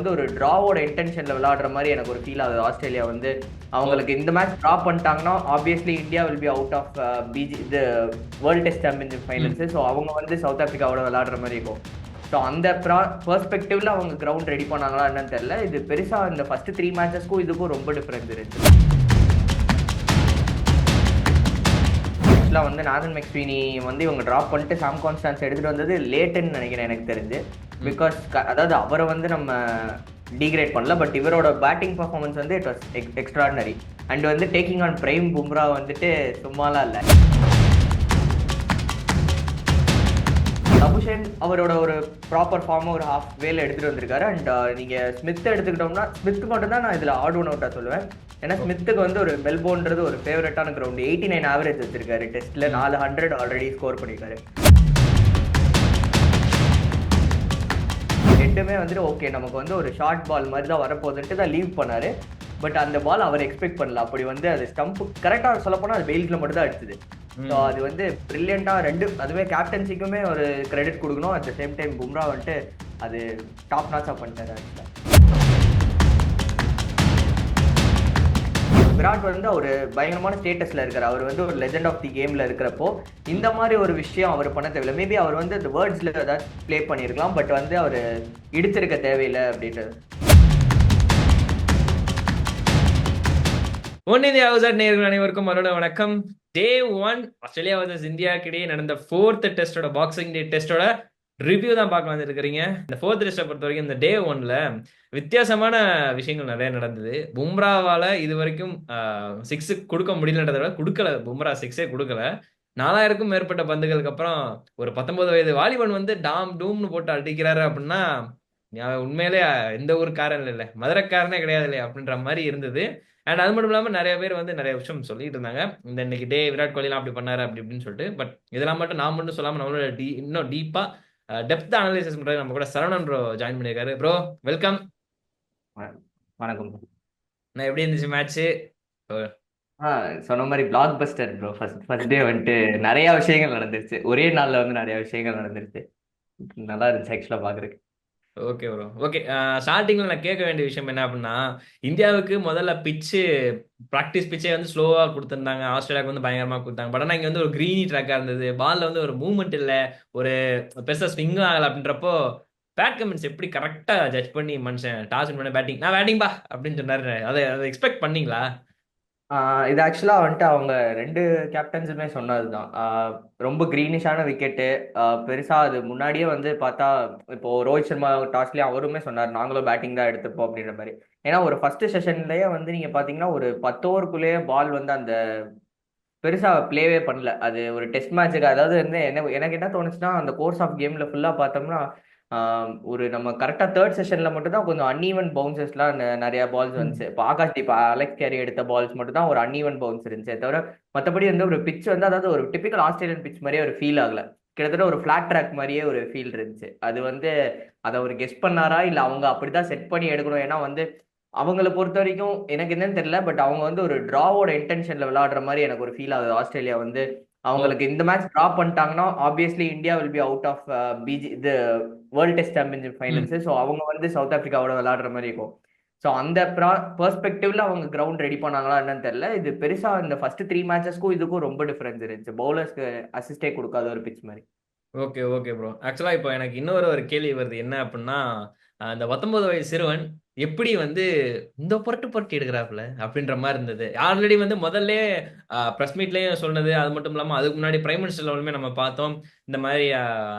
வந்து ஒரு டிராவோட இன்டென்ஷன்ல விளையாடுற மாதிரி எனக்கு ஒரு ஃபீல் ஆகுது. ஆஸ்திரேலியா வந்து அவங்களுக்கு இந்த மேட்ச் டிரா பண்ணிட்டாங்கன்னா obviously India will be out of பிஜி இது world test championship finals. So அவங்க வந்து சவுத் ஆப்பிரிக்காவோட விளையாடுற மாதிரி இருக்கும். ஸோ அந்த பெர்ஸ்பெக்டிவ்ல அவங்க கிரவுண்ட் ரெடி பண்ணாங்களா என்னன்னு தெரியல. இது பெருசா இந்த ஃபர்ஸ்ட் 3 மேட்சஸ்க்கும் இதுக்கும் ரொம்ப டிஃபரன்ஸ் இருக்கு. ஆக்சுவலாக வந்து நாதன் மெக்ஸ்வீனி வந்து இவங்க ட்ராப் பண்ணிட்டு சாம் கான்ஸ்டான்ஸ் எடுத்துட்டு வந்தது லேட்டுன்னு நினைக்கிறேன் எனக்கு தெரிஞ்சு. பிகாஸ் அதாவது அவரை வந்து நம்ம டிகிரேட் பண்ணல, பட் இவரோட பேட்டிங் பர்ஃபார்மன்ஸ் வந்து இட் வாஸ் எக்ஸ்ட்ராடினரி. அண்ட் வந்து டேக்கிங் ஆன் பிரைம் பும்ரா வந்துட்டு சும்மாலாம் இல்லை. அபுஷேன் அவரோட ஒரு ப்ராப்பர் ஃபார்மை ஒரு ஹாஃப் வேல எடுத்துட்டு வந்திருக்காரு. அண்ட் நீங்க ஸ்மித் எடுத்துக்கிட்டோம்னா ஸ்மித் மட்டும் தான் நான் இதுல ஆட் ஒன் அவுட்டா சொல்லுவேன். ஏன்னா ஸ்மித்துக்கு வந்து ஒரு மெல்போர்ன்றது ஒரு ஃபேவரட்டான கிரவுண்ட். 89 ஆவரேஜ் வச்சிருக்காரு. டெஸ்ட்ல 400 ஆல்ரெடி ஸ்கோர் பண்ணிருக்காரு. ரெண்டுமே வந்துட்டு ஓகே நமக்கு வந்து ஒரு ஷார்ட் பால் மாதிரி தான் வரப்போகுதுன்ட்டு தான் லீவ் பண்ணாரு. பட் அந்த பால் அவர் எக்ஸ்பெக்ட் பண்ணல. அப்படி வந்து அது ஸ்டம்ப் கரெக்டாக சொல்ல போனால் அது வெயில்ல மட்டும் தான் அடிச்சுது. ஸோ அது வந்து பிரில்லியண்டா அதுவே கேப்டன்சிக்குமே ஒரு கிரெடிட் கொடுக்கணும். At the same time Bumrah வந்துட்டு அது டாப் நாச்சா பண்ணிட்டாரு. விராட் வந்து ஒரு பயங்கரமான ஸ்டேட்டஸ்ல இருக்காரு. அவர் வந்து ஒரு லெஜெண்ட் ஆஃப் தி கேம்ல இருக்கிறப்போ இந்த மாதிரி ஒரு விஷயம் அவர் பண்ண தேவையில்லை. மேபி அவர் வந்து இந்த வேர்ட்ஸ்ல ஏதாவது பிளே பண்ணியிருக்கலாம், பட் வந்து அவர் இடிச்சிருக்க தேவையில்லை அப்படின்றது. ஒன் இந்தியா ஹவுஸ் நேயர்கள் அனைவருக்கும் மறுபடியும் வணக்கம். டே 1 ஆஸ்திரேலியா வர்சஸ் இந்தியாவுக்கு இடையே நடந்த 4th டெஸ்டோட பாக்ஸிங் டே டெஸ்டோட ரிவ்யூ தான் பார்க்க வந்துருக்கிறீங்க. இந்த 4th டெஸ்ட்டை பொறுத்த வரைக்கும் இந்த டே 1ல வித்தியாசமான விஷயங்கள் நிறைய நடந்தது. பும்ராவால இது வரைக்கும் 6 கொடுக்க முடியலன்றத விட கொடுக்கல. பும்ரா 6 கொடுக்கல. 4000க்கும் மேற்பட்ட பந்துகளுக்கு அப்புறம் ஒரு 19 வயது வாலிபன் வந்து டாம் டூம்னு போட்டு அடிக்கிறாரு அப்படின்னா உண்மையிலே எந்த ஒரு காரணம் இல்லை, மதுரைக்காரனே கிடையாது இல்லையா அப்படின்ற மாதிரி இருந்தது. அண்ட் அது மட்டும் இல்லாமல் நிறைய பேர் வந்து நிறைய விஷயம் சொல்லிட்டு இருந்தாங்க. இந்த இன்னைக்கு டே விராட் கோலிலாம் அப்படி பண்ணாரு அப்படி இப்படின்னு சொல்லிட்டு. பட் இதெல்லாம் மட்டும் நான் மட்டும் சொல்லாமல் நம்மளோட இன்னும் டீப்பா டெப்த் அனலைசிஸ் பண்றது நம்ம கூட சரவணன் ப்ரோ ஜாயின் பண்ணியிருக்காரு. Bro welcome. வணக்கம். நான் எப்படி இருந்துச்சு மேட்ச்சு? சொன்ன மாதிரி black Bastar bro. First day வந்துட்டு நிறைய விஷயங்கள் நடந்துருச்சு. ஒரே நாள்ல வந்து நிறைய விஷயங்கள் நடந்துருச்சு. நல்லா இருந்துச்சு ஆக்சுவலா பாக்குறதுக்கு. Okay bro. ஓகே, ஸ்டார்டிங்ல நான் கேட்க வேண்டிய விஷயம் என்ன அப்படின்னா, இந்தியாவுக்கு முதல்ல பிச்சு ப்ராக்டிஸ் பிச்சே வந்து ஸ்லோவா கொடுத்துருந்தாங்க. ஆஸ்திரேலியாவுக்கு வந்து பயங்கரமா கொடுத்தாங்க. பட் ஆனால் இங்கே வந்து ஒரு கிரீனி ட்ராக்கா இருந்தது. பால்ல வந்து ஒரு மூவ்மெண்ட் இல்லை, ஒரு பெருசா ஸ்விங்கும் ஆகலை. அப்படின்றப்போ பேட் கமெண்ட்ஸ் எப்படி கரெக்டா ஜட்ஜ் பண்ணி மனுஷன் டாஸ் பண்ண பேட்டிங் நான் பேட்டிங் பா அப்படின்னு சொன்னாரு. அதை எக்ஸ்பெக்ட் பண்ணீங்களா? இது ஆக்சுவலா வந்துட்டு அவங்க 2 கேப்டன்ஸுமே சொன்னதுதான். ரொம்ப கிரீனிஷான விக்கெட்டு. பெருசா அது முன்னாடியே வந்து பார்த்தா இப்போ ரோஹித் சர்மா டாஸ்லயே அவருமே சொன்னார் நாங்களும் பேட்டிங் தான் எடுத்துப்போம் அப்படின்ற மாதிரி. ஏன்னா ஒரு ஃபர்ஸ்ட் செஷன்லயே வந்து நீங்க பாத்தீங்கன்னா ஒரு 10 ஓவருக்குள்ளேயே பால் வந்து அந்த பெருசா பிளேவே பண்ணல. அது ஒரு டெஸ்ட் மேட்சுக்கு அதாவது வந்து எனக்கு என்ன தோணுச்சுன்னா அந்த கோர்ஸ் ஆஃப் கேம்ல ஃபுல்லா பார்த்தோம்னா ஒரு நம்ம கரெக்டா தேர்ட் செஷன்ல மட்டும் தான் கொஞ்சம் அன்ஈவன் பவுன்சஸ்லாம் நிறைய பால்ஸ் வந்துச்சு. இப்போ ஆகாஷ் தீப் அலெக்ஸ் கேரி எடுத்த பால்ஸ் மட்டும் தான் ஒரு அன்ஈவன் பவுன்ஸ் இருந்துச்சு தவிர மற்றபடி வந்து ஒரு பிச் வந்து அதாவது ஒரு டிபிக்கல் ஆஸ்திரேலியன் பிச் மாதிரியே ஒரு ஃபீல் ஆகல. கிட்டத்தட்ட ஒரு ஃபிளாட் ட்ராக் மாதிரியே ஒரு ஃபீல் இருந்துச்சு. அது வந்து அதை ஒரு கெஸ் பண்ணாரா இல்லை அவங்க அப்படிதான் செட் பண்ணி எடுக்கணும். ஏன்னா வந்து அவங்கள பொறுத்த வரைக்கும் எனக்கு என்னன்னு தெரியல, பட் அவங்க வந்து ஒரு டிராவோட இன்டென்ஷன்ல விளையாடுற மாதிரி எனக்கு ஒரு ஃபீல் ஆகுது. ஆஸ்திரேலியா வந்து அவங்களுக்கு இந்த மேட்ச் டிரா பண்ணிட்டாங்கன்னா obviously India will be out of பிஜி இது world test championship finals. So அவங்க வந்து சவுத் ஆப்பிரிக்காவோட விளையாடுற மாதிரி இருக்கும். ஸோ அந்த பெர்ஸ்பெக்டிவ்ல அவங்க கிரவுண்ட் ரெடி பண்ணாங்களா என்னன்னு தெரியல. இது பெருசா இந்த ஃபர்ஸ்ட் 3 மேட்சஸ்க்கும் இதுக்கும் ரொம்ப டிஃபரன்ஸ் இருந்துச்சு. பவுலர்ஸ்க்கு அசிஸ்டே கொடுக்காத ஒரு பிச் மாதிரி. Okay okay bro. ஆக்சுவலாக இப்போ எனக்கு இன்னொரு கேள்வி வருது. என்ன அப்படின்னா, அந்த 19 வயது சிறுவன் எப்படி வந்து இந்த புரட்டு புரட்டி எடுக்கிறாப்புல அப்படின்ற மாதிரி இருந்தது. ஆல்ரெடி வந்து முதல்ல ப்ரெஸ் மீட்லேயும் சொன்னது. அது மட்டும் இல்லாமல் அதுக்கு முன்னாடி பிரைம் மினிஸ்டர் லெவலுமே நம்ம பார்த்தோம். இந்த மாதிரி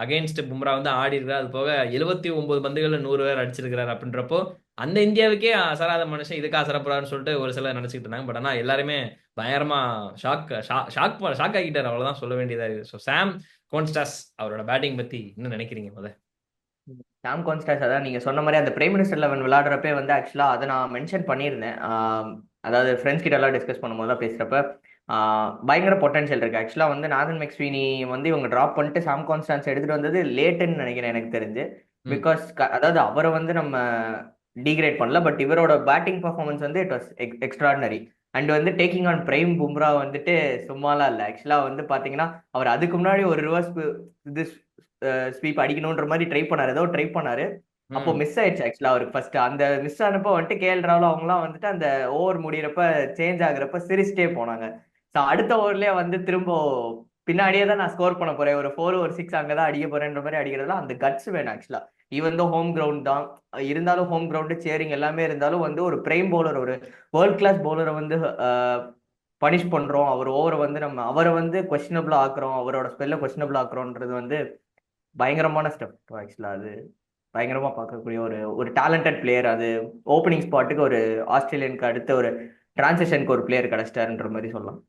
அகெயின்ஸ்ட் பும்ரா வந்து ஆடி இருக்கிறார். அது போக 79 பந்துகள் 100 பேர் அடிச்சிருக்கிறார். அப்படின்றப்போ அந்த இந்தியாவுக்கே அசராத மனுஷன் இதுக்கு அசரப்படான்னு சொல்லிட்டு ஒரு சிலர் நினச்சிக்கிட்டு இருந்தாங்க. பட் ஆனால் எல்லாருமே பயங்கரமா ஷாக் ஆகிட்டார். அவ்வளோதான் சொல்ல வேண்டியதாக இருக்குது. ஸோ சாம் கோன்ஸ்டாஸ் அவரோட பேட்டிங் பத்தி என்ன நினைக்கிறீங்க? சாம் கான்ஸ்டாஸ் அதான் நீங்க சொன்ன மாதிரி அந்த பிரைம் மினிஸ்டர் லெவன் விளையாடுறப்பே வந்து ஆக்சுவலா அதை நான் மென்ஷன் பண்ணியிருந்தேன். அதாவது ஃப்ரெண்ட்ஸ் கிட்ட எல்லாம் டிஸ்கஸ் பண்ணும்போது தான் பேசுறப்ப பயங்கர பொட்டன்ஷியல் இருக்கு. ஆக்சுவலா வந்து நாதன் மெக்ஸ்வீனி வந்து இவங்க ட்ராப் பண்ணிட்டு சாம் கான்ஸ்டான்ஸ் எடுத்துட்டு வந்தது லேட்டுன்னு நினைக்கிறேன் எனக்கு தெரிஞ்சு. பிகாஸ் அதாவது அவரை வந்து நம்ம டிகிரேட் பண்ணல, பட் இவரோட பேட்டிங் பர்ஃபார்மன்ஸ் வந்து இட் வாஸ் எக்ஸ்ட்ராடினரி. அண்ட் வந்து டேக்கிங் ஆன் பிரைம் பும்ரா வந்துட்டு சும்மாலாம் இல்லை. ஆக்சுவலா வந்து பாத்தீங்கன்னா அவர் அதுக்கு முன்னாடி ஒரு ரிவர்ஸ் இது ஸ்வீப் அடிக்கணுன்ற மாதிரி ட்ரை பண்ணாரு. அப்போ ம். மிஸ் ஆயிடுச்சு ஆக்சுவலா அவருக்கு ஃபர்ஸ்ட். அந்த மிஸ் ஆனப்போ வந்துட்டு கேஎல் ராகுல் அவங்கலாம் வந்துட்டு அந்த ஓவர் முடியிறப்ப சேஞ்ச் ஆகுறப்ப சிரிச்சிட்டே போனாங்க. ஸோ அடுத்த ஓவர்லயே வந்து திரும்ப பின்னாடியே தான் நான் ஸ்கோர் பண்ண போறேன், ஒரு 4 ஒரு 6 அங்கதான் அடிக்க போறேன்ற மாதிரி அடிக்கிறதுல அந்த கட்ஸ் வேணும் ஆக்சுவலா. ஈவன் தோ ஹோம் கிரவுண்ட் தான் இருந்தாலும், ஹோம் கிரவுண்டு சேரிங் எல்லாமே இருந்தாலும் வந்து ஒரு பிரைம் பவுலர், ஒரு வேர்ல்ட் கிளாஸ் பவுலரை வந்து பனிஷ் பண்றோம், அவர் ஓவரை வந்து நம்ம அவரை வந்து கொஸ்டினபிள் ஆக்குறோம், அவரோட ஸ்பெல்ல கொஸ்டினபிள் ஆக்குறோன்றது வந்து பயங்கரமான ஸ்டெப் ஆக்சுவலா. அது பயங்கரமா பார்க்கக்கூடிய ஒரு ஒரு டேலண்டட் பிளேயர். அது ஓப்பனிங் ஸ்பாட்டுக்கு ஒரு ஆஸ்திரேலியனுக்கு அடுத்த ஒரு டிரான்சிஷனுக்கு ஒரு பிளேயர் கிடைச்சிட்டாருன்ற மாதிரி சொல்லலாம்.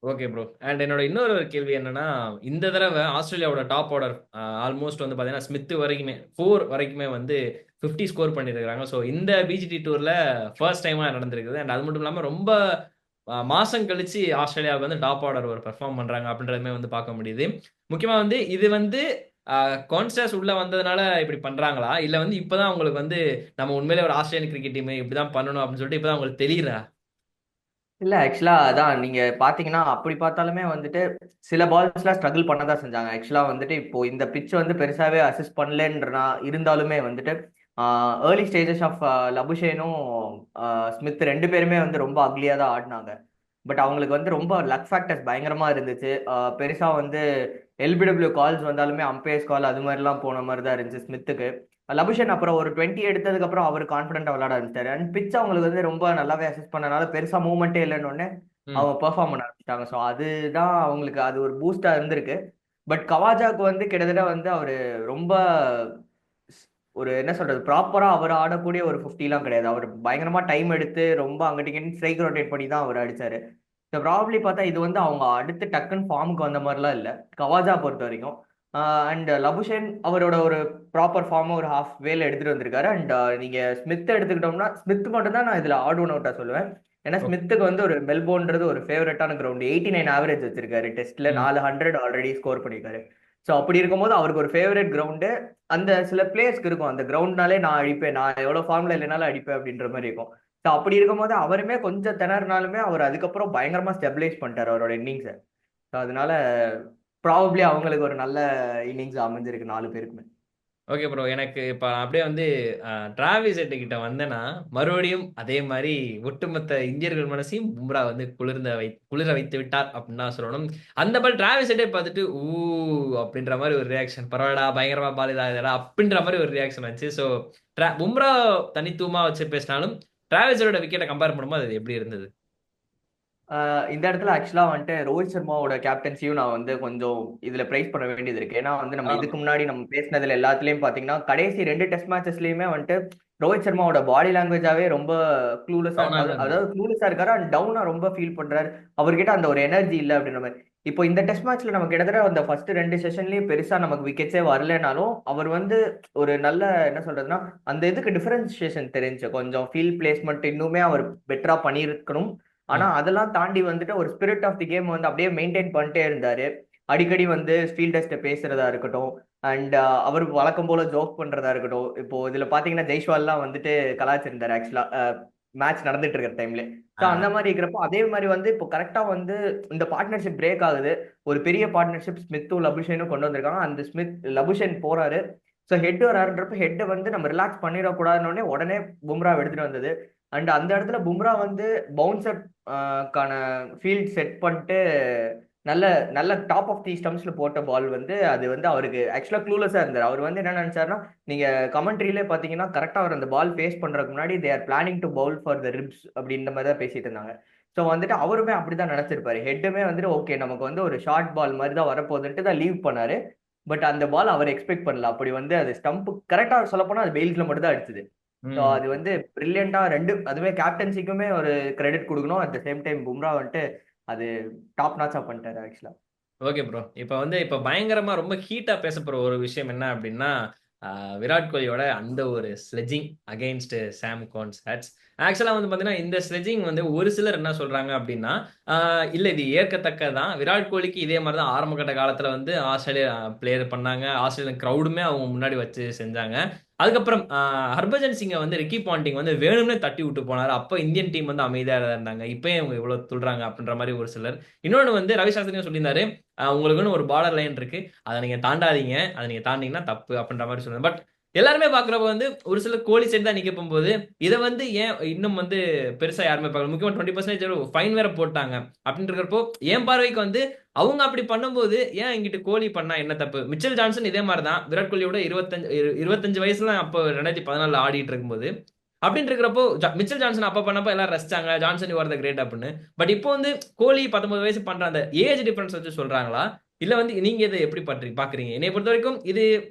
Okay bro. அண்ட் என்னோட இன்னொரு ஒரு கேள்வி என்னன்னா, இந்த தடவை ஆஸ்திரேலியாவோட டாப் ஆர்டர் ஆல்மோஸ்ட் வந்து பார்த்தீங்கன்னா, ஸ்மித் வரைக்குமே 4 வரைக்குமே வந்து 50 ஸ்கோர் பண்ணியிருக்காங்க. ஸோ இந்த பிஜிடி டூர்ல ஃபர்ஸ்ட் டைமா நடந்திருக்குது. அண்ட் அது மட்டும் இல்லாமல் ரொம்ப மாசம் கழிச்சு ஆஸ்திரேலியாவுக்கு வந்து டாப் ஆர்டர் ஒரு பெர்ஃபார்ம் பண்றாங்க அப்படின்றதுமே வந்து பார்க்க முடியுது. முக்கியமா வந்து இது வந்து கான்ஸ்டாஸ் உள்ள வந்ததுனால இப்படி பண்றாங்களா? இல்ல வந்து இப்பதான் அவங்களுக்கு வந்து நம்ம உண்மையிலே ஒரு ஆஸ்திரேலியன் கிரிக்கெட் டீம் இப்படிதான் பண்ணணும் அப்படின்னு சொல்லிட்டு இப்பதான் உங்களுக்கு தெரியுதா? இல்ல ஆக்சுவலா அதான் நீங்க பாத்தீங்கன்னா, அப்படி பார்த்தாலுமே வந்துட்டு சில பால்ஸ்லாம் ஸ்ட்ரகிள் பண்ணதான் செஞ்சாங்க. ஆக்சுவலா வந்துட்டு இப்போ இந்த பிட்ச் வந்து பெருசாவே அசிஸ்ட் பண்ணலன்றனா இருந்தாலுமே வந்துட்டு ஏர்லி ஸ்டேஜஸ் ஆஃப் லபுஷேனும் ஸ்மித் ரெண்டு பேருமே வந்து ரொம்ப அக்லியா தான் ஆடினாங்க. பட் அவங்களுக்கு வந்து ரொம்ப லக் ஃபேக்டர்ஸ் பயங்கரமா இருந்துச்சு. பெருசா வந்து எல்பிடபிள்யூ கால்ஸ் வந்தாலுமே அம்பையர்ஸ் கால் அது மாதிரிலாம் போன மாதிரி தான் இருந்துச்சு ஸ்மித்துக்கு. லபுஷன் அப்புறம் ஒரு 20 எடுத்ததுக்கு அப்புறம் அவர் கான்ஃபிடென்ட்டா விளையாட ஆரம்பிச்சாரு. அண்ட் பிட்ச் அவங்களுக்கு வந்து ரொம்ப நல்லாவே அசிஸ்ட் பண்ணனால பெருசா மூவ்மெண்ட்டே இல்லைன்னு உடனே ம். அவங்க பெர்ஃபார்ம் பண்ண ஆரம்பிச்சிட்டாங்க. ஸோ அதுதான் அவங்களுக்கு அது ஒரு பூஸ்டா இருந்திருக்கு. பட் கவாஜாக்கு வந்து கிட்டத்தட்ட வந்து அவரு ரொம்ப ஒரு என்ன சொல்றது, ப்ராப்பரா அவர் ஆடக்கூடிய ஒரு 50லாம் கிடையாது. அவர் பயங்கரமா டைம் எடுத்து ரொம்ப அங்கிட்டு இங்கிட்டு ஸ்ட்ரைக் ரொட்டேட் பண்ணி தான் அவர் அடிச்சாரு. ஸோ ப்ராப்ளி பார்த்தா இது வந்து அவங்க அடுத்து டக்குன்னு ஃபார்முக்கு வந்த மாதிரிலாம் இல்லை கவாஜா பொறுத்த வரைக்கும். அண்ட் லபுஷேன் அவரோட ஒரு ப்ராப்பர் ஃபார்மை ஒரு ஹாஃப் வேல எடுத்துட்டு வந்திருக்காரு. அண்ட் நீங்க ஸ்மித் எடுத்துக்கிட்டோம்னா ஸ்மித் மட்டும் தான் நான் இதுல ஆட் ஒன் அவுட்டா சொல்லுவேன். ஏன்னா ஓகே. ஸ்மித்துக்கு வந்து ஒரு மெல்போர்ன்றது ஒரு ஃபேவரட்டான கிரவுண்ட். 89 ஆவரேஜ் வச்சிருக்காரு, டெஸ்ட்ல ம். 400 ஆல்ரெடி ஸ்கோர் பண்ணிருக்காரு. ஸோ அப்படி இருக்கும்போது அவருக்கு ஒரு ஃபேவரட் கிரவுண்டு. அந்த சில பிளேயர்ஸ்க்கு இருக்கும் அந்த கிரவுண்ட்னாலே நான் அடிப்பேன், நான் எவ்வளவு ஃபார்ம்ல இல்லைனாலும் அடிப்பேன் அப்படின்ற மாதிரி இருக்கும். ஸோ அப்படி இருக்கும்போது அவருமே கொஞ்சம் திணறினாலுமே அவர் அதுக்கப்புறம் பயங்கரமா ஸ்டெபிலைஸ் பண்ணிட்டார் அவரோட இன்னிங்ஸை. ஸோ அதனால ப்ராபப்ளி அவங்களுக்கு ஒரு நல்ல இன்னிங்ஸ் அமைஞ்சிருக்கு நாலு பேருக்குமே. Okay bro. எனக்கு இப்ப அப்படியே வந்து டிராவிஸ் ஹெட் கிட்ட வந்தேன்னா, மறுபடியும் அதே மாரி ஒட்டுமொத்த இந்தியர்கள் மனசையும் பும்ரா வந்து குளிர வைத்து விட்டார் அப்படின்னு தான் சொல்லணும். அந்த பால் டிராவிஸ் ஹெட்டே பார்த்துட்டு, "ஊ" அப்படின்ற மாரி ஒரு ரியாக்ஷன். "பரவால்லடா, பயங்கரமா பால் இதாகுதுடா" அப்படின்ற மாரி ஒரு ரியாக்ஷன் வந்துச்சு. ஸோ பும்ரா தனித்துவமா வச்சு பேசினாலும், டிராவிஸ் ஹெட்டோட விக்கெட்ட கம்பேர் பண்ணும்போது அது எப்படி இருந்தது? இந்த இடத்துல ஆக்சுவலா வந்துட்டு ரோஹித் சர்மாவோட கேப்டன்சியும் நான் வந்து கொஞ்சம் இதுல பிரைஸ் பண்ண வேண்டியது இருக்கு. ஏன்னா வந்து நம்ம ஆமா. இதுக்கு முன்னாடி நம்ம பேசினதுல எல்லாத்துலயும் பாத்தீங்கன்னா கடைசி ரெண்டு டெஸ்ட் மேட்சஸ்லயுமே வந்துட்டு ரோஹித் சர்மாவோட பாடி லாங்குவேஜாவே ரொம்ப க்ளூலெஸ்ஸா, டவுனா தான் இருந்தது. அதாவது க்ளூலெஸ்ஸா இருக்காரு அண்ட் டவுனா ரொம்ப ஃபீல் பண்றாரு. அவர்கிட்ட அந்த ஒரு எனர்ஜி இல்லை அப்படின்ற மாதிரி. இப்போ இந்த டெஸ்ட் மேட்ச்ல நமக்கு கிட்டத்தட்ட அந்த ஃபர்ஸ்ட் ரெண்டு செஷன்லயும் பெருசா நமக்கு விக்கெட்ஸே வரலனாலும் அவர் வந்து ஒரு நல்ல என்ன சொல்றதுன்னா அந்த இதுக்கு டிஃபரன்சியேஷன் தெரிஞ்சு கொஞ்சம் ஃபீல்ட் பிளேஸ்மெண்ட் இன்னுமே அவர் பெட்டரா பண்ணியிருக்கணும். ஆனா ம். அதெல்லாம் தாண்டி வந்துட்டு ஒரு ஸ்பிரிட் ஆஃப் தி கேம் வந்து அப்படியே மெயின்டைன் பண்ணிட்டே இருந்தாரு. அடிக்கடி வந்து ஃபீல்டர்ஸ்ட பேசுறதா இருக்கட்டும், அண்ட் அவர் வழக்கம் போல ஜோக் பண்றதா இருக்கட்டும். இப்போ இதுல பாத்தீங்கன்னா ஜெய்ஸ்வால்லாம் வந்துட்டு கலாச்சிருந்தாரு ஆக்சுவலா மேட்ச் நடந்துட்டு இருக்கிற டைம்ல. ஸோ ஆ. அந்த மாதிரி இருக்கிறப்போ அதே மாதிரி வந்து இப்போ கரெக்டா வந்து இந்த பார்ட்னர்ஷிப் பிரேக் ஆகுது. ஒரு பெரிய பார்ட்னர்ஷிப் ஸ்மித்தும் லபுஷேனும் கொண்டு வந்திருக்காங்க. அந்த ஸ்மித் லபுஷேன் போறாரு. ஸோ ஹெட் வராருன்றப்ப ஹெட்டை வந்து நம்ம ரிலாக்ஸ் பண்ணிடக்கூடாதுன்னு உடனே பும்ரா எடுத்துட்டு வந்தது. அண்ட் அந்த இடத்துல பும்ரா வந்து பவுன்சர் கான ஃபீல்ட் செட் பண்ணிட்டு நல்ல நல்ல டாப் ஆஃப் தி ஸ்டம்ப்ஸ்ல போட்ட பால் வந்து அது வந்து அவருக்கு ஆக்சுவலா க்ளூலெஸ்ஸா இருந்தார். அவர் வந்து என்ன நினைச்சாருன்னா, நீங்க கமெண்ட்ரியிலே பாத்தீங்கன்னா கரெக்டா அவர் அந்த பால் ஃபேஸ் பண்றதுக்கு முன்னாடி they are planning to bowl for the ribs அப்படின்ற மாதிரி தான் பேசிட்டு இருந்தாங்க. ஸோ வந்துட்டு அவருமே அப்படிதான் நினைச்சிருப்பாரு. ஹெட்டுமே வந்துட்டு ஓகே நமக்கு வந்து ஒரு ஷார்ட் பால் மாதிரி தான் வரப்போகுதுன்ட்டு தான் லீவ் பண்ணாரு. பட் அந்த பால் அவர் எக்ஸ்பெக்ட் பண்ணல. அப்படி வந்து அது ஸ்டம்ப் கரெக்டா சொல்ல போனா அது பெயில்ஸ்ல மட்டும் தான் அடிச்சது. ஸோ ம். அது வந்து பிரில்லியண்டா ரெண்டு அதுவே கேப்டன்சிக்குமே ஒரு கிரெடிட் கொடுக்கணும். At the same time Bumrah வந்துட்டு அது டாப் நாச்சா பண்ணிட்டாரு ஆக்சுவலா. Okay bro. இப்ப பயங்கரமா ரொம்ப ஹீட்டா பேசப்படுற ஒரு விஷயம் என்ன அப்டின்னா, விராட் கோலியோட அந்த ஒரு ஸ்லெட்ஜிங் அகைன்ஸ்ட் சாம் கார்ன்ஸ்ஹாட்ஸ். ஆக்சுவலா வந்து பார்த்தீங்கன்னா, இந்த ஸ்லெட்ஜிங் வந்து ஒரு சிலர் என்ன சொல்றாங்க அப்டின்னா, ஆ இல்ல இது ஏற்கத்தக்கது தான். விராட் கோலிக்கு இதே மாரி தான் ஆரம்ப கட்ட காலத்துல வந்து ஆஸ்திரேலியா பிளேயர் பண்ணாங்க. ஆஸ்திரேலியன் கிரவுடுமே அவங்க முன்னாடி வச்சு செஞ்சாங்க. அதுக்கப்புறம் ஹர்பஜன் சிங்க வந்து ரிக்கி பாண்டிங் வந்து வேணும்னே தட்டி விட்டு போனாரு. அப்ப இந்தியன் டீம் வந்து அமைதியா இருந்தாங்க. இப்ப ஏன் இவங்க இவ்ளோ துள்றாங்க அப்டின்ற மாரி ஒரு சிலர். இன்னொன்னு வந்து ரவி சாஸ்திரியும் சொல்லியிருந்தாரு. உங்களுக்குன்னு ஒரு பார்டர் லைன் இருக்கு. அத நீங்க தாண்டாதீங்க. அத நீங்க தாண்டினீங்கன்னா தப்பு அப்டின்ற மாரி சொன்னாரு. பட் எல்லாருமே பாக்குறப்ப வந்து ஒரு சில கோலி சைடு தான் நிக்க போகும்போது இதை வந்து ஏன் இன்னும் வந்து பெருசா யாருமே பார்க்கல. முக்கியமா 20% ஃபைன் வேற போட்டாங்க அப்படின்னு இருக்கிறப்போ என் பார்வைக்கு வந்து அவங்க அப்படி பண்ணும்போது ஏன் இங்கிட்டு கோலி பண்ணா என்ன தப்பு? மிச்சல் ஜான்சன் இதே மாதிரி தான் விராட் கோலியோட 25 வயசுல அப்போ 2014 ஆடிட்டு இருக்கும்போது அப்படின்னு இருக்கிறப்போ மிச்சல் ஜான்சன் அப்ப பண்ணப்போ எல்லாரும் ரசிச்சாங்க, Johnson you are the great அப்படின்னு. பட் இப்போ வந்து கோலி 19 வயசு பண்ற அந்த ஏஜ் டிஃபரன்ஸ் வச்சு சொல்றாங்களா, இல்ல வந்து நீங்க இதை எப்படி பாக்குறீங்க? என்னை பொறுத்த வரைக்கும் இது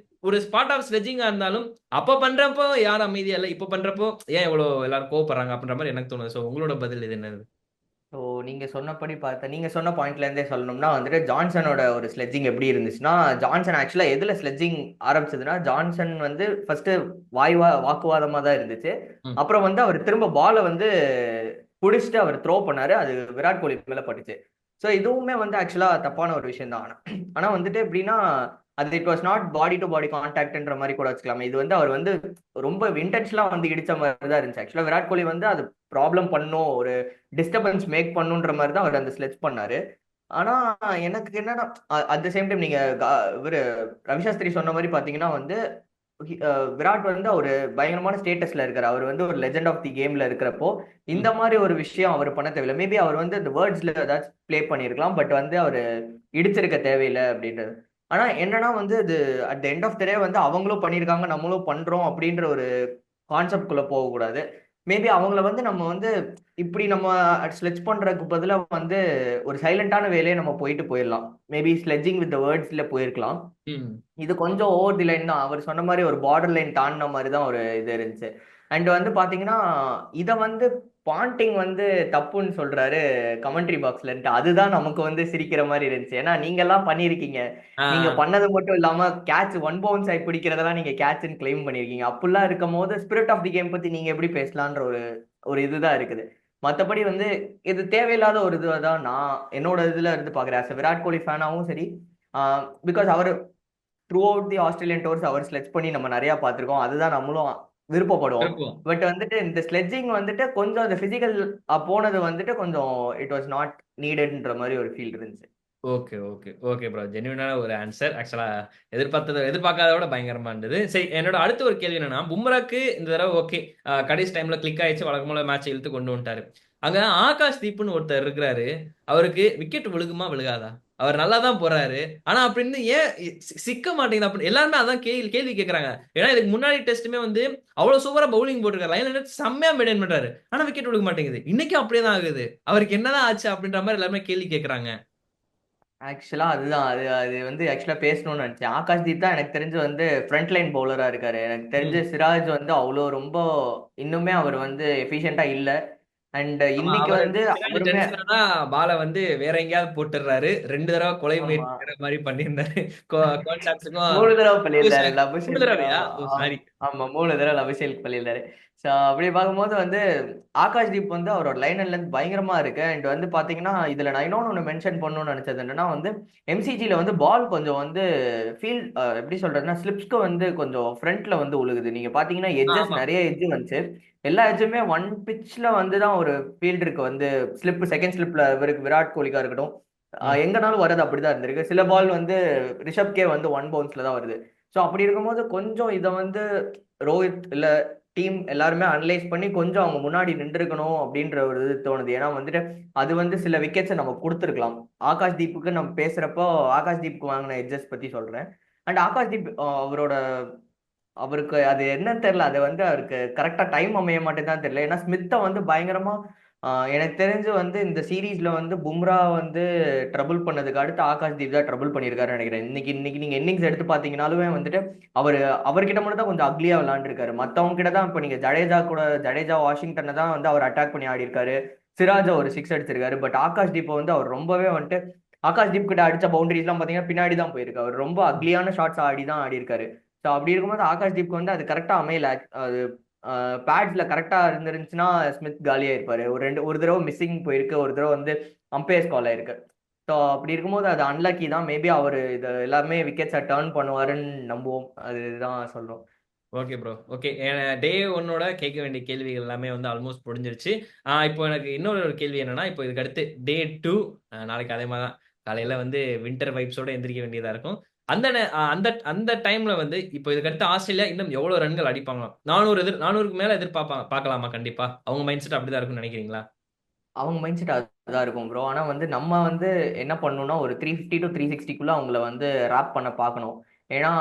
ஒரு ஸ்பாட் ஆஃப் ஸ்லெட்ஜிங்கா இருந்தாலும் அப்ப பண்றப்போ யாரும் அமைதியா இல்ல, இப்ப பண்றப்போ ஏன் இவ்வளவு எல்லாரும் கோவப்படுறாங்க அப்படின்ற மாதிரி எனக்கு தோணுது. சோ உங்களோட பதில் இது என்னது? ஸோ நீங்க சொன்னபடி பார்த்தா நீங்க சொன்ன பாயிண்ட்ல இருந்தே சொல்லணும்னா வந்துட்டு ஜான்சனோட ஒரு ஸ்லெட்ஜிங் எப்படி இருந்துச்சுன்னா, ஜான்சன் ஆக்சுவலா எதுல ஸ்லெட்ஜிங் ஆரம்பிச்சதுன்னா, ஜான்சன் வந்து ஃபர்ஸ்ட் வாக்குவாதமா தான் இருந்துச்சு. ம். அப்புறம் வந்து அவர் திரும்ப பாலை வந்து புடிச்சிட்டு அவர் த்ரோ பண்ணாரு, அது விராட் கோலி மேல பட்டுச்சு. ஸோ இதுவுமே வந்து ஆக்சுவலா தப்பான ஒரு விஷயம் தான். ஆனா வந்துட்டு எப்படின்னா, அது it was not body to body கான்டாக்ட்ன்ற மாதிரி கூட வச்சுக்கலாமே. இது வந்து அவர் வந்து ரொம்ப இன்டென்ஷனலா வந்து இடிச்ச மாதிரி தான் இருந்துச்சு. ஆக்சுவலா விராட் கோலி வந்து அது ப்ராப்ளம் பண்ணும், ஒரு டிஸ்டர்பன்ஸ் மேக் பண்ணுன்ற மாதிரி தான் அவர் அந்த ஸ்லெட்ச் பண்ணாரு. ஆனா எனக்கு என்னன்னா, அட் த சேம் டைம் நீங்க இவரு ரவிசாஸ்திரி சொன்ன மாதிரி பாத்தீங்கன்னா வந்து விராட் வந்து ஒரு பயங்கரமான ஸ்டேட்டஸ்ல இருக்காரு. அவர் வந்து ஒரு லெஜெண்ட் ஆஃப் தி கேம்ல இருக்கிறப்போ இந்த ம். மாதிரி ஒரு விஷயம் அவர் பண்ண தேவையில்லை. மேபி அவர் வந்து இந்த வேர்ட்ஸ்ல ஏதாச்சும் ப்ளே பண்ணியிருக்கலாம், பட் வந்து அவர் இடிச்சிருக்க தேவையில்லை அப்படின்றது. ஆனா என்னன்னா வந்து இது at the end of the day வந்து அவங்களும் பண்ணியிருக்காங்க, நம்மளும் பண்றோம் அப்படின்ற ஒரு கான்செப்ட் குள்ள போகக்கூடாது. மேபி அவங்கள வந்து நம்ம வந்து இப்படி நம்ம ஸ்லெட்ச் பண்றதுக்கு பதிலா வந்து ஒரு சைலண்டான வேலையை நம்ம போயிடலாம். மேபி ஸ்லெட்ஜிங் வித் வேர்ட்ஸ்ல போயிருக்கலாம். ம். இது கொஞ்சம் ஓவர் தி லைன் தான். அவர் சொன்ன மாதிரி ஒரு பார்டர் லைன் தாண்டின மாதிரி தான் ஒரு இது இருந்துச்சு. அண்ட் வந்து பாத்தீங்கன்னா, இத வந்து பாண்டிங் வந்து தப்புன்னு சொல்றாரு கமெண்ட்ரி பாக்ஸ்லன்ட்டு. அதுதான் நமக்கு வந்து சிரிக்கிற மாதிரி இருந்துச்சு. ஏன்னா நீங்க எல்லாம் பண்ணிருக்கீங்க. நீங்க ஆஹ் பண்ணது மட்டும் இல்லாம கேட்ச் ஒன் பவுன்ஸ் ஆகி பிடிக்கிறதெல்லாம் நீங்க கேட்ச்னு கிளைம் பண்ணிருக்கீங்க. அப்படிலாம் இருக்கும் போது ஸ்பிரிட் ஆஃப் தி கேம் பத்தி நீங்க எப்படி பேசலான்ற ஒரு ஒரு இதுதான் இருக்குது. மத்தபடி வந்து இது தேவையில்லாத ஒரு இதுதான் நான் என்னோட இதுல இருந்து பாக்குறேன். as a விராட் கோலி ஃபேனாவும் சரி, பிகாஸ் அவர் throughout the Australian tours அவர் ஸ்லெட்ச் பண்ணி நம்ம நிறைய பார்த்திருக்கோம். அதுதான் நம்மளும் விருப்பப்படுவோம். விருப்பம். பட் வந்துட்டு இந்த ஸ்லெட்ஜிங் வந்துட்டு கொஞ்சம் அந்த பிசிக்கல் போனது வந்துட்டு கொஞ்சம் இட் வாஸ் நாட் நீடட்ன்ற மாதிரி ஒரு ஃபீல் இருந்துச்சு. Okay, okay, okay bro. ஜென்யூனான ஒரு ஆன்சர். ஆக்சுவலா எதிர்பார்க்காதத விட பயங்கரமா இருந்தது. சரி, என்னோட அடுத்த ஒரு கேள்வி என்னன்னா, பும்ராக்கு இந்த தடவ ஓகே. கடைசி டைம்ல கிளிக் ஆயிடுச்சு. வழக்கம் போல மேட்ச இழுத்து கொண்டு வந்துட்டாரு. அங்க ஆகாஷ் தீப்னு ஒருத்தர் இருக்கிறாரு. அவருக்கு விக்கெட் விழுகுமா? விழுகாதா? அவர் நல்லா தான் போறாரு. ஆனா அப்படின்னு ஏன் சிக்க மாட்டேங்குது அப்படின்னு எல்லாருமே அதான் கேள்வி கேட்கறாங்க. ஏன்னா இதுக்கு முன்னாடி டெஸ்ட்டுமே வந்து அவ்வளவு சூப்பரா பவுலிங் போட்டிருக்காரு. லைன்ல செம்மையா மெயின்டைன் பண்றாரு. ஆனா விக்கெட் விழுக மாட்டேங்குது. இன்னைக்கும் அப்படியே தான் ஆகுது. அவருக்கு என்னதான் ஆச்சு அப்படின்ற மாதிரி எல்லாருமே கேள்வி கேட்கறாங்க. ஆக்சுவலா அதுதான் அது அது வந்து ஆக்சுவலா பேசணும்னு நினைச்சேன். ஆகாஷ்தீப் தான் எனக்கு தெரிஞ்சு வந்து ஃப்ரண்ட் லைன் பவுலரா இருக்காரு. எனக்கு தெரிஞ்சு ம். சிராஜ் வந்து அவ்வளோ ரொம்ப இன்னுமே அவர் வந்து எஃபிஷியண்டா இல்ல. அண்ட் ஆமா. இன்னைக்கு அவரு வந்து சிராஜ் அவருமே டென்ஷன் ஆனா பால வந்து வேற எங்கேயாவது போட்டுறாரு. 2 தடவ கொலை ஆமா முயற்சிக்கிற மாரி பண்ணியிருந்தாரு. கோல் சாட்ஸுக்கும் 3 தடவை பண்ணியிருந்தாரு மூணு லபுஷேலுக்கு. தடவையா? ஆமா ஓ சாரி. ஆமா 3 தடவை அபிஷேக் பண்ணியிருந்தாரு. ஸோ அப்படி பார்க்கும்போது வந்து ஆகாஷ்தீப் வந்து அவரோட லைன் அண்ட் லென்த் பயங்கரமா இருக்கு. அண்ட் வந்து பாத்தீங்கன்னா இதுல நான் இன்னொன்னு ஒன்று மென்ஷன் பண்ணணும்னு நினைச்சது என்னன்னா வந்து எம்சிஜில வந்து பால் கொஞ்சம் வந்து ஃபீல் எப்படி சொல்றதுன்னா ஸ்லிப்ஸ்க்கு வந்து கொஞ்சம் ஃப்ரண்ட்ல வந்து உழுகுது. நீங்க பாத்தீங்கன்னா எட்ஜஸ் ஆமா. நிறைய எட்ஜ் வந்துச்சு. எல்லா எட்ஜுமே ஒன் பிட்ச்ல வந்து தான் ஒரு ஃபீல்டருக்கு வந்து ஸ்லிப் செகண்ட் ஸ்லிப்ல இவருக்கு விராட் கோலிக்கா இருக்கட்டும், ம். எங்கனாலும் வர்றது அப்படிதான் இருந்திருக்கு. சில பால் வந்து ரிஷப்கே வந்து ஒன் பவுன்ஸ்ல தான் வருது. ஸோ அப்படி இருக்கும்போது கொஞ்சம் இதை வந்து ரோஹித் இல்ல டீம் எல்லாருமே அனலைஸ் பண்ணி கொஞ்சம் அவங்க முன்னாடி நின்றுக்கணும் அப்படின்ற ஒரு இது தோணுது. ஏன்னா வந்துட்டு அது வந்து சில விக்கெட்ஸை நம்ம கொடுத்துருக்கலாம். ஆகாஷ் தீப்புக்கு நம்ம பேசுறப்போ ஆகாஷ் தீப்புக்கு வாங்கின எட்ஜஸ் பத்தி சொல்றேன். அண்ட் ஆகாஷ் தீப் அவருக்கு அது என்னன்னு தெரியல. அது வந்து அவருக்கு கரெக்டா டைம் அமைய மாட்டேதான் தெரியல. ஏன்னா ஸ்மித்தை வந்து பயங்கரமா எனக்கு தெரிஞ்சு வந்து இந்த சீரீஸ்ல வந்து பும்ரா வந்து ட்ரபுள் பண்ணதுக்கு அடுத்து ஆகாஷ் தீப் தான் ட்ரபுள் பண்ணியிருக்காருன்னு நினைக்கிறேன். இன்னைக்கு இன்னைக்கு நீங்க இன்னிங்ஸ் எடுத்து பாத்தீங்கன்னாலுமே வந்துட்டு அவர் அவர்கிட்ட மட்டும் தான் கொஞ்சம் அக்லியா விளையாண்டுருக்காரு. மத்தவங்க கிட்ட தான் இப்ப நீங்க ஜடேஜா வாஷிங்டனை தான் வந்து அவர் அட்டாக் பண்ணி ஆடி இருக்காரு. சிராஜா ஒரு சிக்ஸ் அடிச்சிருக்காரு. பட் ஆகாஷ் தீப் வந்து அவர் ரொம்பவே வந்துட்டு ஆகாஷ் தீப் கிட்ட அடிச்ச பவுண்டரிஸ் எல்லாம் பாத்தீங்கன்னா பின்னாடி தான் போயிருக்கு. அவர் ரொம்ப அக்லியான ஷாட்ஸ் ஆடி தான் ஆடி இருக்காரு. ஸோ அப்படி இருக்கும்போது ஆகாஷ் தீப்க்கு வந்து அது கரெக்டா அமையல. அது பேட்ஸ்ல கரெக்டா இருந்துருந்துச்சுன்னா ஸ்மித் காலியா இருப்பாரு. ஒரு தடவை மிஸ்ஸிங் போயிருக்கு, ஒரு தடவை வந்து அம்பையர்ஸ் கால் ஆயிருக்கு. ஸோ அப்படி இருக்கும்போது அது அன்லக்கி தான். மேபி அவர் இது எல்லாமே விக்கெட்ஸை டர்ன் பண்ணுவாருன்னு நம்புவோம். அதுதான் சொல்றோம். Okay bro. ஓகே. டே 1ஓட கேட்க வேண்டிய கேள்விகள் எல்லாமே வந்து ஆல்மோஸ்ட் முடிஞ்சிருச்சு. இப்போ எனக்கு இன்னொரு ஒரு கேள்வி என்னன்னா, இப்போ இதுக்கு அடுத்து டே 2 நாளைக்கு அதே மாரி தான். காலையில வந்து வின்டர் வைப்ஸோட எந்திரிக்க வேண்டியதா இருக்கும். அந்த அந்த அந்த டைம்ல வந்து இப்போ இதுக்கடுத்து ஆஸ்திரேலியா இன்னும் எவ்வளவு ரன்கள் அடிப்பாங்களோ 400க்கு மேல எதிர்பார்ப்பாங்க, பார்க்கலாமா? கண்டிப்பா அவங்க மைண்ட் செட் அப்படிதான் இருக்கும்னு நினைக்கிறீங்களா? அவங்க மைண்ட் செட் அதுதான் இருக்கும் ப்ரோ. ஆனா வந்து நம்ம வந்து என்ன பண்ணணும்னா ஒரு 350 டு 360க்குள்ள அவங்கள வந்து ரேப் பண்ண பார்க்கணும். ஏன்னா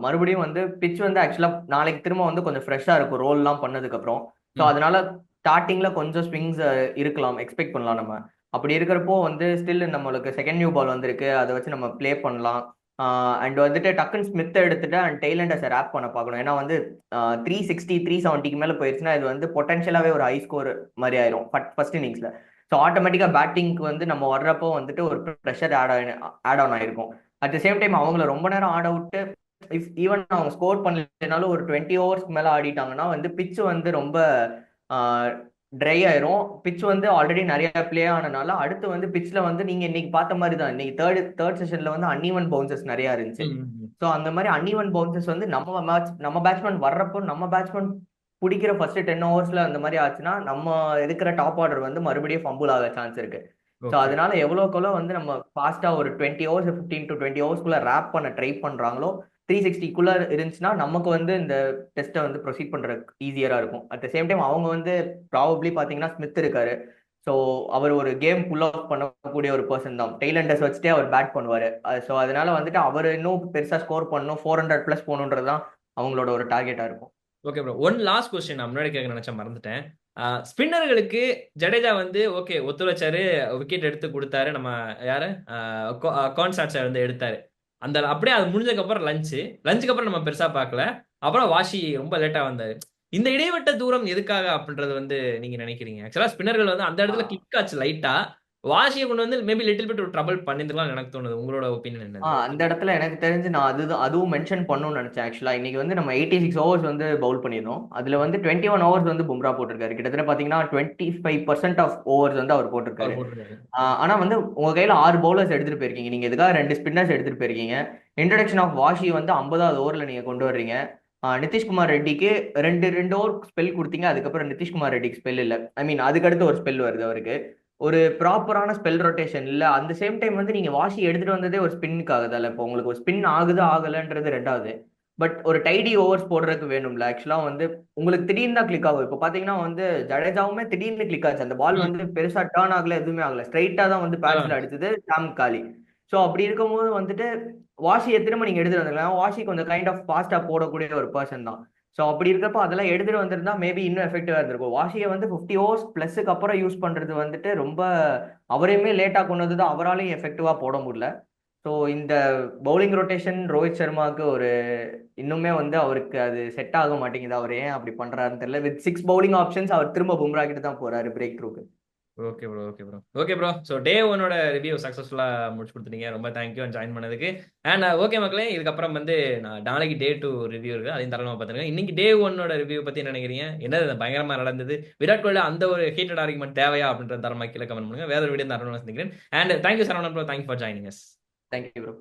மறுபடியும் வந்து பிட்ச் வந்து ஆக்சுவலா நாளைக்கு திரும்ப வந்து கொஞ்சம் ஃப்ரெஷ்ஷா இருக்கும் ரோல்லாம் பண்ணதுக்கு அப்புறம். ஸோ ம். அதனால ஸ்டார்டிங்ல கொஞ்சம் ஸ்விங்ஸ் இருக்கலாம், எக்ஸ்பெக்ட் பண்ணலாம் நம்ம. அப்படி இருக்கிறப்போ வந்து ஸ்டில் நம்மளுக்கு செகண்ட் நியூ பால் வந்திருக்கு, அதை வச்சு நம்ம ப்ளே பண்ணலாம். அண்ட் வந்துட்டு டக்குன்னு ஸ்மித் எடுத்துட்டு அண்ட் டெய்லண்டர்ஸை ரேப் பண்ண பார்க்கணும். ஏன்னா வந்து 360 370க்கு மேல போயிருச்சுன்னா இது வந்து பொட்டன்ஷியலாவே ஒரு ஹை ஸ்கோர் மாதிரி ஆயிரும் ஃபர்ஸ்ட் இன்னிங்ஸ்ல. ஸோ ஆட்டோமேட்டிக்கா பேட்டிங்க்கு வந்து நம்ம வர்றப்போ வந்துட்டு ஒரு ப்ரெஷர் ஆட் ஆன் ஆயிருக்கும். அட் த சேம் டைம் அவங்கள ரொம்ப நேரம் ஆட விட்டு இஃப் ஈவன் அவங்க ஸ்கோர் பண்ணலனாலும் ஒரு 20 ஓவர்ஸ்க்கு மேல ஆடிட்டாங்கன்னா வந்து பிட்ச் வந்து ரொம்ப ட்ரை ஆயிரும். பிட்ச் வந்து ஆல்ரெடி நிறைய பிளே ஆனனால அடுத்து வந்து பிட்ச்ல வந்து நீங்க இன்னைக்கு பார்த்த மாதிரி தான், இன்னைக்கு தேர்ட் செஷன்ல வந்து அன்இவன் பவுன்சஸ் நிறைய இருந்துச்சு. ம். ம். ஸோ அந்த மாதிரி அன்இவன் பவுன்சஸ் வந்து நம்ம பேட்ஸ்மேன் வர்றப்போ நம்ம பேட்ஸ்மேன் பிடிக்கிற ஃபர்ஸ்ட் 10 ஓவர்ஸ்ல அந்த மாதிரி ஆச்சுன்னா நம்ம இருக்கிற டாப் ஆர்டர் வந்து மறுபடியும் ஃபம்புல் ஆக சான்ஸ் இருக்கு. So okay. அதனால எவ்வளோக்கெவ்வளோ வந்து நம்ம ஃபாஸ்டா ஒரு 20 ஓவர்ஸ் 15 டு 20 ஓவர்ஸ்க்குள்ள ரேப் பண்ண ட்ரை பண்றாங்களோ 360க்குள்ள இருந்துச்சுன்னா நமக்கு வந்து இந்த டெஸ்ட்டை வந்து ப்ரொசீட் பண்றதுக்கு ஈஸியரா இருக்கும். அட் த சேம் டைம் அவங்க வந்து ப்ராபப்ளி பாத்தீங்கன்னா ஸ்மித் இருக்காரு. ஸோ அவர் ஒரு கேம் புல் ஆஃப் பண்ணக்கூடிய ஒரு பர்சன் தான். டெய்லண்டர்ஸ் வச்சுட்டே அவர் பேட் பண்ணுவாரு. ஸோ அதனால வந்துட்டு அவர் இன்னும் பெருசா ஸ்கோர் பண்ணணும், 400 பிளஸ் போகணுன்றது தான் அவங்களோட ஒரு டார்கெட்டா இருக்கும். Okay bro. One last question நான் முன்னாடி கேட்க நினைச்சேன், மறந்துட்டேன். ஸ்பின்னர்களுக்கு ஜடேஜா வந்து ஓகே ஒத்துழைச்சாரு, விக்கெட் எடுத்து கொடுத்தாரு. நம்ம யாரு கான்சாட்சர் வந்து எடுத்தாரு. அந்த அப்படியே அது முடிஞ்சதுக்கு அப்புறம் லஞ்சுக்கு அப்புறம் நம்ம பெருசா பார்க்கல. அப்புறம் வாஷி ரொம்ப லேட்டா வந்தாரு. இந்த இடைப்பட்ட தூரம் எதுக்காக அப்படின்றது வந்து நீங்க நினைக்கிறீங்க? ஆக்சுவலா ஸ்பின்னர்கள் வந்து அந்த இடத்துல கிளிக் ஆச்சு லைட்டா. வாஷியை கொண்டு வந்து மேபி லிட்டில் பிட் ஒரு ட்ரபிள் பண்ணிருக்கலாம் எனக்கு தோணுது. உங்களோட ஒப்பீனியன் என்னது? அந்த இடத்துல எனக்கு தெரிஞ்சு நான் அதுவும் மென்ஷன் பண்ணணும்னு நினைச்சேன். ஆக்சுவலா இன்னைக்கு வந்து நம்ம 86 ஓவர்ஸ் வந்து பவுல் பண்ணிருந்தோம். அதுல வந்து 21 ஓவர்ஸ் வந்து பும்ரா போட்டிருக்காரு. கிட்டத்தட்ட பாத்தீங்கன்னா 25% ஆஃப் ஓவர்ஸ் வந்து அவர் அவர் போட்டிருக்காரு. போட்டிருக்காரு. ஆனா வந்து உங்க கையில 6 பவுலர்ஸ் எடுத்துட்டு போயிருக்கீங்க, நீங்க இதுக்காக 2 ஸ்பின்னர்ஸ் எடுத்துட்டு போயிருக்கீங்க. இன்ட்ரடக்ஷன் ஆஃப் வாஷி வந்து 50வது ஓவர்ல நீங்க கொண்டு வர்றீங்க. நிதிஷ்குமார் ரெட்டிக்கு ரெண்டு ரெண்டு ஓவர் ஸ்பெல் கொடுத்தீங்க. அதுக்கப்புறம் நிதிஷ்குமார் ரெட்டிக்கு ஸ்பெல் இல்லை, ஐ மீன் அதுக்கடுத்து ஒரு ஸ்பெல் வருது அவருக்கு. ஒரு ப்ராப்பரான ஸ்பெல் ரொட்டேஷன் இல்ல. அந்த சேம் டைம் வந்து நீங்க வாஷி எடுத்துட்டு வந்ததே ஒரு ஸ்பின்னுக்கு ஆகுதல்ல. இப்போ உங்களுக்கு ஒரு ஸ்பின் ஆகுது ஆகலன்றது ரெண்டாவது. பட் ஒரு டைடி ஓவர்ஸ் போடுறதுக்கு வேணும்ல. ஆக்சுவலா வந்து உங்களுக்கு திடீர்னு தான் கிளிக் ஆகும். இப்போ பாத்தீங்கன்னா வந்து ஜடேஜாவுமே திடீர்னு கிளிக் ஆச்சு. அந்த பால் ம். வந்து பெருசா டேர்ன் ஆகல, எதுவுமே ஆகல, ஸ்ட்ரைட்டா தான் வந்து அதான். பேட்ஸ்ல அடிச்சது சாம் காலி. ஸோ அப்படி இருக்கும்போது வந்துட்டு வாஷியை திரும்ப நீங்க எடுத்துட்டு வந்துடலாம். வாஷி கொஞ்சம் கைண்ட் ஆஃப் ஃபாஸ்டா போடக்கூடிய ஒரு பர்சன் தான். ஸோ அப்படி இருக்கப்போ அதெல்லாம் எடுத்துட்டு வந்திருந்தா மேபி இன்னும் எஃபெக்டிவா இருந்திருக்கும். வாஷியை வந்து 50 ஓவர்ஸ் பிளஸுக்கு அப்புறம் யூஸ் பண்றது வந்துட்டு ரொம்ப அவரையுமே லேட்டா கொண்டு வந்து அவராலையும் எஃபெக்டிவா போட முடியல. ஸோ இந்த பவுலிங் ரொட்டேஷன் ரோஹித் சர்மாவுக்கு ஒரு இன்னுமே வந்து அவருக்கு அது செட் ஆக மாட்டேங்குது. அவர் ஏன் அப்படி பண்றாருன்னு தெரியல. வித் 6 பவுலிங் ஆப்ஷன்ஸ் அவர் திரும்ப பும்ரா கிட்ட தான் போறாரு பிரேக் த்ரூக்கு. Okay bro. Okay bro. Okay bro. So day ஒன்னோட ரிவ்யூ சக்ஸஸ்ஃபுல்லா முடிச்சு கொடுத்துட்டீங்க. ரொம்ப தேங்க்யூ ஜாயின் பண்ணதுக்கு. அண்ட் ஓகே மக்களே, இதுக்கப்புறம் வந்து நான் நாளைக்கு டே 2 ரிவ்யூ இருக்கு, அதையும் தரமா பார்த்துருங்க. இன்னைக்கு டே ஒன்னோட ரிவ்யூ பத்தி என்ன நினைக்கிறீங்க? என்னது பயங்கரமா நடந்தது? விராட் கோலி அந்த ஒரு ஹீட்டட் ஆர்குமெண்ட் தேவையா அப்படின்ற தரமா கீழே கமெண்ட் பண்ணுங்க. வேற ஒரு வீடியோ தரணும் சந்திக்கிறேன். And thank you Saravanan bro, thank you for joining us. Thank you bro.